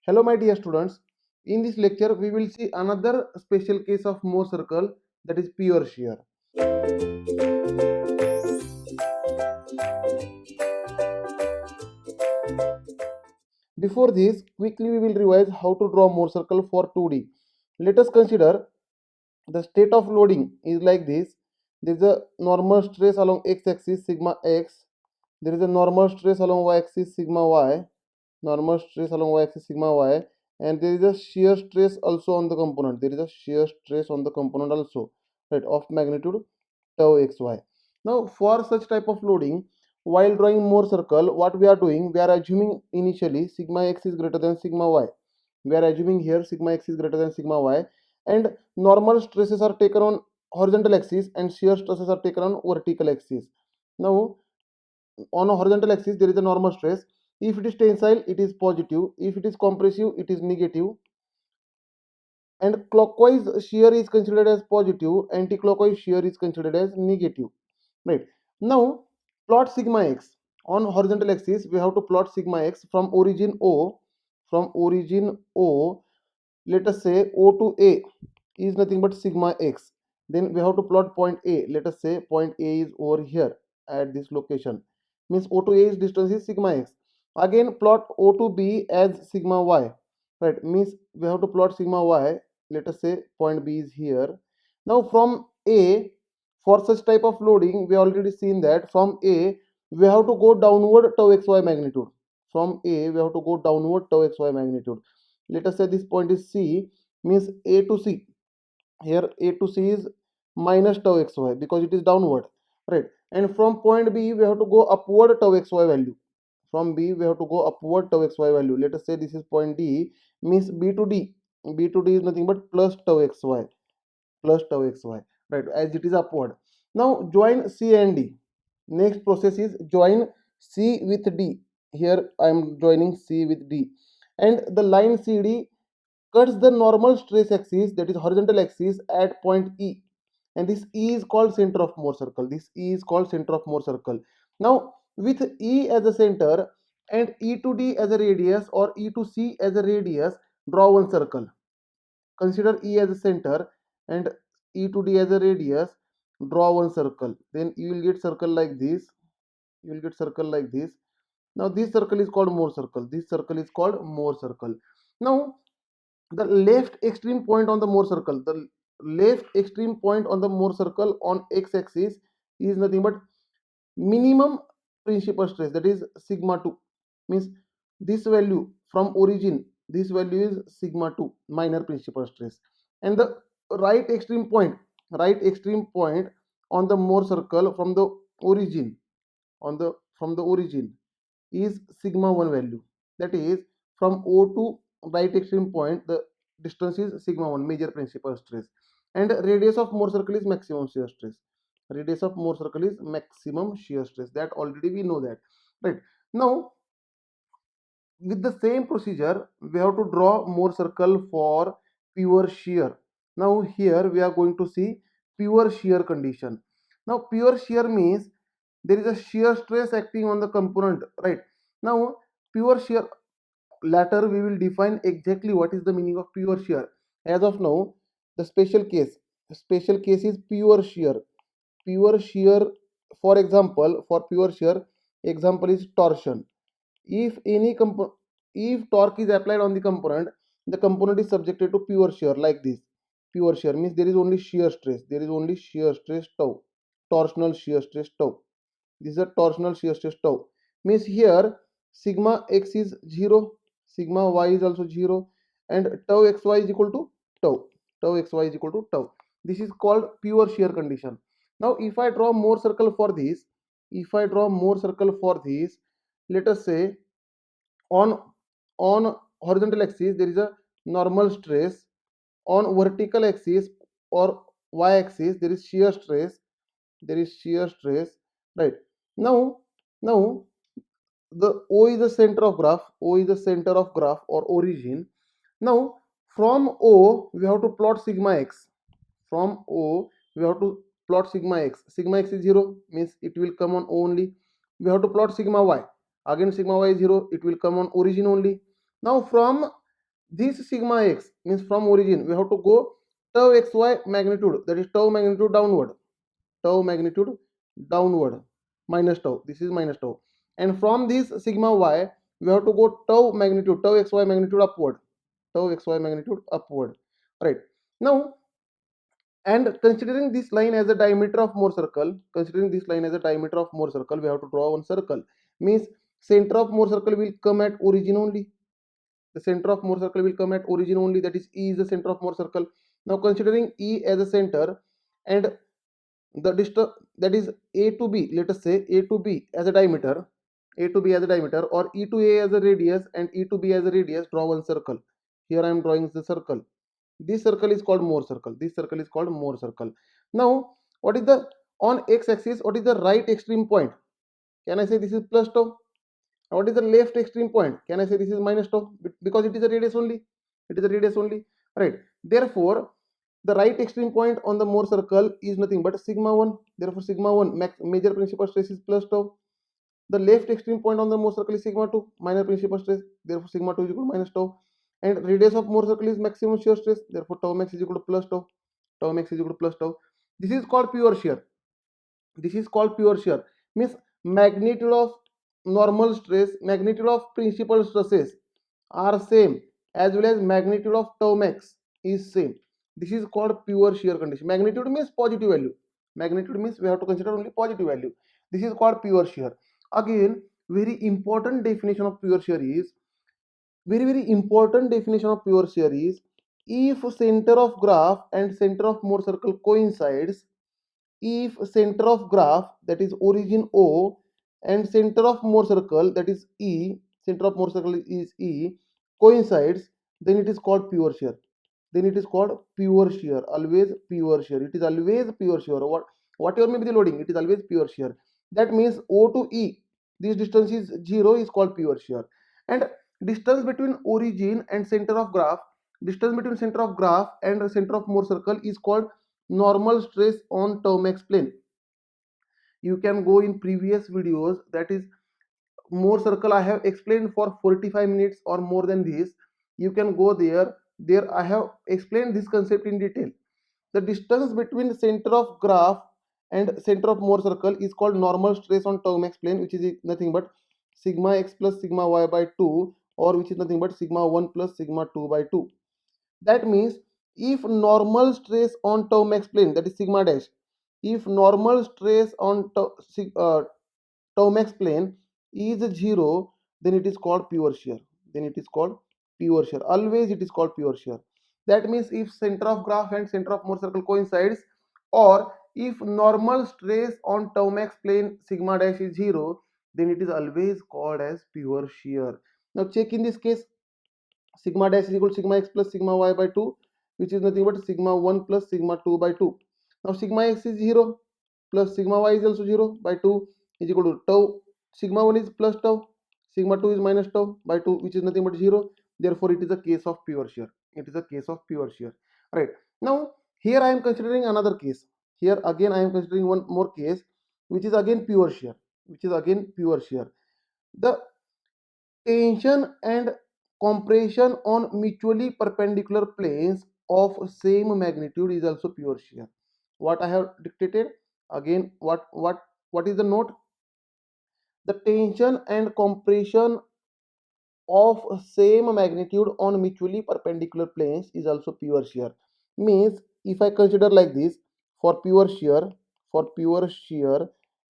Hello my dear students, in this lecture we will see another special case of Mohr circle, that is pure shear. Before this, quickly we will revise how to draw Mohr circle for 2D. Let us consider the state of loading is like this. There is a normal stress along x-axis sigma x. There is a normal stress along y-axis sigma y. Normal stress along y-axis sigma y. And there is a shear stress also on the component. There is a shear stress on the component also, right, of magnitude tau xy. Now, for such type of loading, while drawing Mohr circle, what we are doing, we are assuming initially sigma x is greater than sigma y. We are assuming here sigma x is greater than sigma y, and normal stresses are taken on horizontal axis and shear stresses are taken on vertical axis. Now, on a horizontal axis, there is a normal stress. If it is tensile, it is positive. If it is compressive, it is negative. And clockwise shear is considered as positive, anti-clockwise shear is considered as negative. Right. Now, plot sigma x. On horizontal axis, we have to plot sigma x from origin O. From origin O, let us say O to A is nothing but sigma x. Then we have to plot point A. Let us say point A is over here at this location. Means O to A is distance is sigma x. Again plot O to B as sigma y. Right. Means we have to plot sigma y. Let us say point B is here. Now from A, for such type of loading, we already seen that from A we have to go downward tau xy magnitude. From A we have to go downward tau xy magnitude. Let us say this point is C, means A to C. Here A to C is minus tau xy because it is downward, right? And from point B we have to go upward tau xy value. From B we have to go upward tau xy value. Let us say this is point D, means B to D. B to D is nothing but plus tau xy, plus tau xy, right, as it is upward. Now join C and D. Next process is join C with D. Here I am joining C with D, and the line CD cuts the normal stress axis, that is horizontal axis, at point E, and this E is called center of Mohr circle. This E is called center of Mohr circle. Now with E as a center and E to D as a radius or E to C as a radius, draw one circle. Consider E as a center and E to D as a radius, draw one circle. Then you will get circle like this. You will get circle like this. Now this circle is called Mohr circle. This circle is called Mohr circle. Now the left extreme point on the Mohr circle, the left extreme point on the Mohr circle on x-axis is nothing but minimum principal stress, that is sigma 2. Means this value from origin, this value is sigma 2, minor principal stress. And the right extreme point, right extreme point on the Mohr circle from the origin, from the origin is sigma 1 value. That is from O to right extreme point, the distance is sigma 1, major principal stress. And radius of Mohr circle is maximum shear stress. Radius of Mohr circle is maximum shear stress. That already we know that. Right. Now, with the same procedure, we have to draw Mohr circle for pure shear. Now, here we are going to see pure shear condition. Now, pure shear means there is a shear stress acting on the component, right? Now pure shear, later we will define exactly what is the meaning of pure shear. As of now, the special case is pure shear. Pure shear, for example, for pure shear, example is torsion. If if torque is applied on the component is subjected to pure shear like this. Pure shear means there is only shear stress, there is only shear stress tau, torsional shear stress tau. This is a torsional shear stress tau. Means here sigma x is 0, sigma y is also 0, and tau xy is equal to tau. Tau xy is equal to tau. This is called pure shear condition. Now if I draw Mohr circle for this, if I draw Mohr circle for this, let us say on horizontal axis there is a normal stress, on vertical axis or y axis there is shear stress, there is shear stress, right? Now the O is the center of graph, O is the center of graph or origin. Now from O we have to plot sigma x. From O we have to plot sigma x. Sigma x is 0, means it will come on O only. We have to plot sigma y. Again sigma y is 0, it will come on origin only. Now from this sigma x means from origin we have to go tau xy magnitude, that is tau magnitude downward, tau magnitude downward, minus tau, this is minus tau, and from this sigma y we have to go tau magnitude, tau xy magnitude upward, tau xy magnitude upward, right? Now, and considering this line as a diameter of Mohr circle, considering this line as a diameter of Mohr circle, we have to draw one circle, means center of Mohr circle will come at origin only, the center of Mohr circle will come at origin only, that is E is the center of Mohr circle. Now considering E as a center and the distance, that is A to B, let us say A to B as a diameter, A to B as a diameter, or E to A as a radius and E to B as a radius, draw one circle. Here I am drawing the circle. This circle is called Mohr circle. This circle is called Mohr circle. Now, what is the on x-axis? What is the right extreme point? Can I say this is plus tau? What is the left extreme point? Can I say this is minus tau? Because it is a radius only. It is a radius only, right? Therefore, the right extreme point on the Mohr circle is nothing but sigma 1. Therefore, sigma 1 major principal stress is plus tau. The left extreme point on the Mohr circle is sigma 2, minor principal stress. Therefore, sigma 2 is equal to minus tau. And radius of Mohr circle is maximum shear stress. Therefore, tau max is equal to plus tau. Tau max is equal to plus tau. This is called pure shear. This is called pure shear. Means magnitude of normal stress, magnitude of principal stresses are same, as well as magnitude of tau max is same. This is called pure shear condition. Magnitude means positive value. Magnitude means we have to consider only positive value. This is called pure shear. Again, very important definition of pure shear is, very important definition of pure shear is, if center of graph and center of Mohr circle coincides, if center of graph, that is origin O, and center of Mohr circle, that is E, center of Mohr circle is E, coincides, then it is called pure shear. Then it is called pure shear. Always pure shear. It is always pure shear. Whatever may be the loading, it is always pure shear. That means O to E, this distance is 0, is called pure shear. And distance between origin and center of graph, distance between center of graph and center of Mohr circle is called normal stress on tau max plane. You can go in previous videos, that is Mohr circle I have explained for 45 minutes or more than this. You can go there. There I have explained this concept in detail. The distance between center of graph and center of Mohr circle is called normal stress on tau max plane, which is nothing but sigma x plus sigma y by 2, or which is nothing but sigma 1 plus sigma 2 by 2. That means if normal stress on tau max plane, that is sigma dash, if normal stress on tau max plane is 0, then it is called pure shear. Then it is called pure shear. Always it is called pure shear. That means if center of graph and center of Mohr circle coincides, or if normal stress on tau max plane sigma dash is 0, then it is always called as pure shear. Now check in this case, sigma dash is equal to sigma x plus sigma y by 2, which is nothing but sigma 1 plus sigma 2 by 2. Now sigma x is 0 plus sigma y is also 0 by 2 is equal to tau. Sigma 1 is plus tau, sigma 2 is minus tau by 2, which is nothing but 0. Therefore, it is a case of pure shear. It is a case of pure shear. Right. Now, here I am considering another case. Here again I am considering one more case, which is again pure shear. Which is again pure shear. The tension and compression on mutually perpendicular planes of same magnitude is also pure shear. What I have dictated again, what is the note? The tension and compression of same magnitude on mutually perpendicular planes is also pure shear. Means if I consider like this, for pure shear,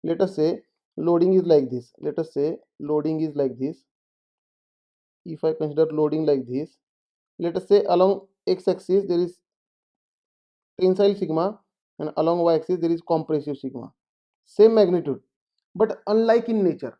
let us say loading is like this. Let us say loading is like this. If I consider loading like this, let us say along x-axis there is tensile sigma and along y-axis there is compressive sigma. Same magnitude, but unlike in nature.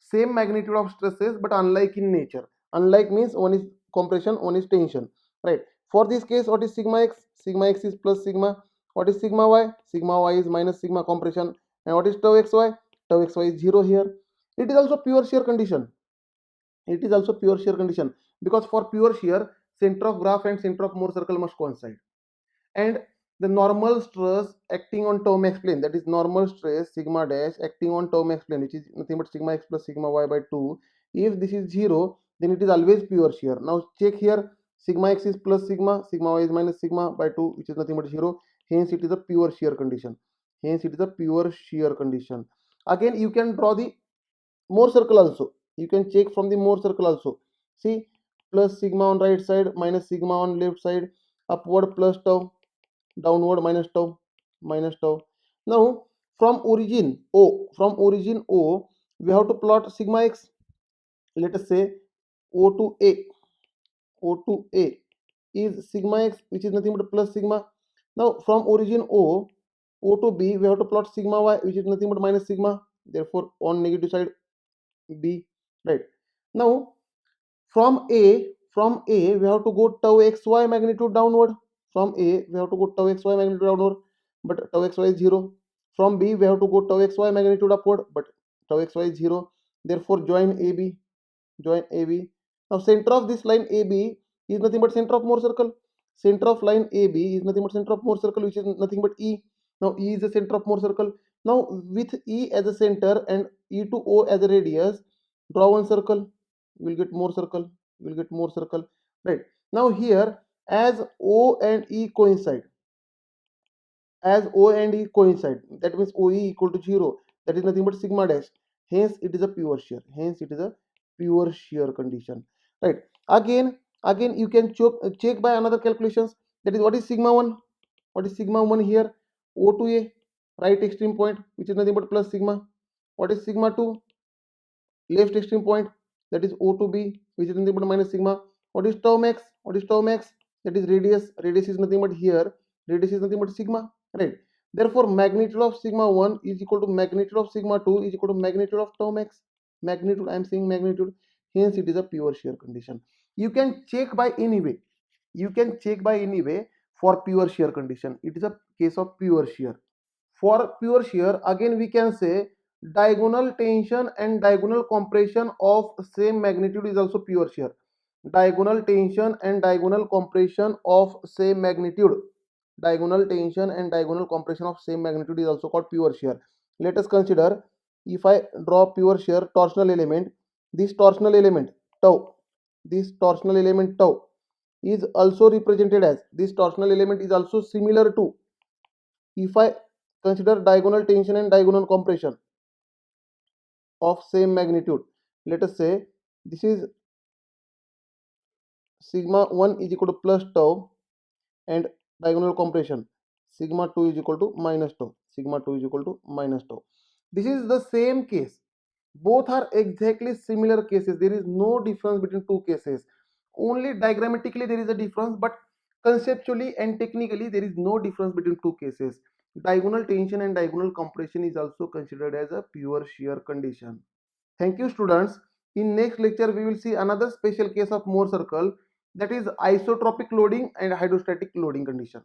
Same magnitude of stresses, but unlike in nature. Unlike means one is compression, one is tension. Right. For this case, what is sigma x? Sigma x is plus sigma. What is sigma y? Sigma y is minus sigma compression. And what is tau xy? Tau xy is 0 here. It is also pure shear condition. It is also pure shear condition, because for pure shear, center of graph and center of Mohr circle must coincide. And the normal stress acting on tau max plane, that is normal stress sigma dash acting on tau max plane, which is nothing but sigma x plus sigma y by 2. If this is 0, then it is always pure shear. Now check here, sigma x is plus sigma, sigma y is minus sigma by 2, which is nothing but 0. Hence it is a pure shear condition. Hence it is a pure shear condition. Again you can draw the Mohr circle also. You can check from the Mohr circle also. See, plus sigma on right side, minus sigma on left side, upward plus tau, downward minus tau. Now from origin O, we have to plot sigma x. Let us say O to A. O to A is sigma x, which is nothing but plus sigma. Now from origin O to B, we have to plot sigma y, which is nothing but minus sigma. Therefore, on negative side B, right? Now from A we have to go tau xy magnitude downward. From A we have to go tau xy magnitude downward, but tau xy is 0. From B we have to go tau xy magnitude upward, but tau xy is 0. Therefore join AB. Now center of this line AB is nothing but center of Mohr circle. Center of line AB is nothing but center of Mohr circle, which is nothing but E. Now E is the center of Mohr circle. Now with E as a center and E to O as a radius, draw one circle. You will get Mohr circle. You will get Mohr circle. Right. Now here, as O and E coincide, that means OE equal to 0. That is nothing but sigma dash. Hence it is a pure shear. Hence it is a pure shear condition. Right. Again you can check by another calculations. That is, what is sigma 1? What is sigma 1 here? O to A, right extreme point, which is nothing but plus sigma. What is sigma 2? Left extreme point, that is O to B, which is nothing but minus sigma. What is tau max? What is tau max? That is radius. Radius is nothing but here. Radius is nothing but sigma. Right. Therefore, magnitude of sigma 1 is equal to magnitude of sigma 2 is equal to magnitude of tau max. Magnitude, I am saying magnitude. Hence, it is a pure shear condition. You can check by any way. You can check by any way for pure shear condition. It is a case of pure shear. For pure shear, again we can say diagonal tension and diagonal compression of same magnitude is also pure shear. Diagonal tension and diagonal compression of same magnitude. Diagonal tension and diagonal compression of same magnitude is also called pure shear. Let us consider, if I draw pure shear torsional element, this torsional element tau, this torsional element tau is also represented as, this torsional element is also similar to, if I consider diagonal tension and diagonal compression of same magnitude, let us say this is sigma 1 is equal to plus tau, and diagonal compression sigma 2 is equal to minus tau. Sigma 2 is equal to minus tau. This is the same case. Both are exactly similar cases. There is no difference between two cases. Only diagrammatically there is a difference, but conceptually and technically there is no difference between two cases. Diagonal tension and diagonal compression is also considered as a pure shear condition. Thank you, students. In next lecture we will see another special case of Mohr circle, that is isotropic loading and hydrostatic loading condition.